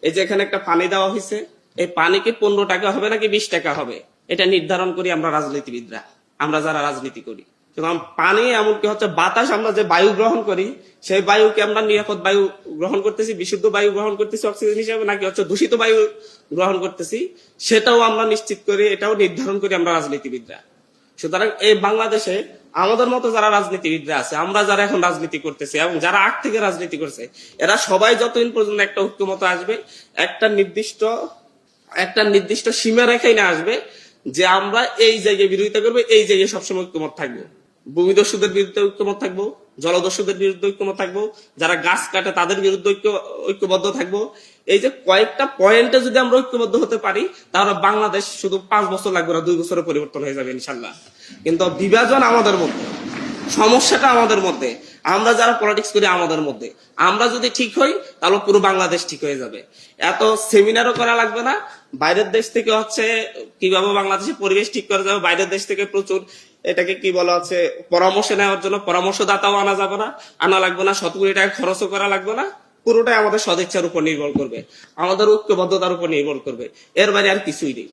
এই যে এখানে একটা পানি দেওয়া হয়েছে, এই পানি কি 15 টাকা হবে নাকি 20 টাকা হবে, এটা নির্ধারণ করি আমরা রাজনীতিবিদরা, আমরা যারা রাজনীতি করি। এবং পানি এমনকি হচ্ছে বাতাস, আমরা যে বায়ু গ্রহণ করি সেই বায়ুকে আমরা নিরাপদ বায়ু গ্রহণ করতেছি, বিশুদ্ধ বায়ু গ্রহণ করতেছি অক্সিজেন হিসেবে, নাকি হচ্ছে দূষিত বায়ু গ্রহণ করতেছি, সেটাও আমরা নিশ্চিত করি, এটাও নির্ধারণ করি আমরা রাজনীতিবিদরা। সুতরাং এই বাংলাদেশে আমাদের মতো যারা রাজনীতিবিদরা আছে, আমরা যারা এখন রাজনীতি করতেছি এবং যারা আগ থেকে রাজনীতি করছে, এরা সবাই যতদিন পর্যন্ত একটা ঐক্যমত আসবে, একটা নির্দিষ্ট সীমা রেখাই না আসবে যে আমরা এই জায়গায় বিরোধিতা করবো, এই জায়গায় সবসময় ঐক্যমত থাকবো। ভূমিদস্যুদের বিরুদ্ধে ঐক্যমত থাকবো, জলদস্যুদের বিরুদ্ধে ঐক্যমত থাকবো, যারা গাছ কাটে তাদের বিরুদ্ধে ঐক্যবদ্ধ থাকবো। এই যে কয়েকটা পয়েন্টে যদি আমরা ঐক্যবদ্ধ হতে পারি, তাহলে বাংলাদেশ শুধু 5 বছর লাগবে না, 2 বছরে পরিবর্তন হয়ে যাবে ইনশাল্লাহ। কিন্তু বিভাজন আমাদের মধ্যে, সমস্যাটা আমাদের মধ্যে, আমরা যারা পলিটিক্স করি আমাদের মধ্যে। আমরা যদি ঠিক হই তাহলে পুরো বাংলাদেশ ঠিক হয়ে যাবে। এত সেমিনারও করা লাগবে না। বাইরের দেশ থেকে হচ্ছে কিভাবে বাংলাদেশের পরিবেশ ঠিক করা যাবে, বাইরের দেশ থেকে প্রচুর এটাকে কি বলা হচ্ছে পরামর্শ নেওয়ার জন্য পরামর্শদাতাও আনা যাবে না, আনা লাগবে না, 100 কোটি টাকা খরচও করা লাগবে না। পুরোটাই আমাদের সদিচ্ছার উপর নির্ভর করবে, আমাদের ঐক্যবদ্ধতার উপর নির্ভর করবে, এর বাইরে আর কিছুই নেই।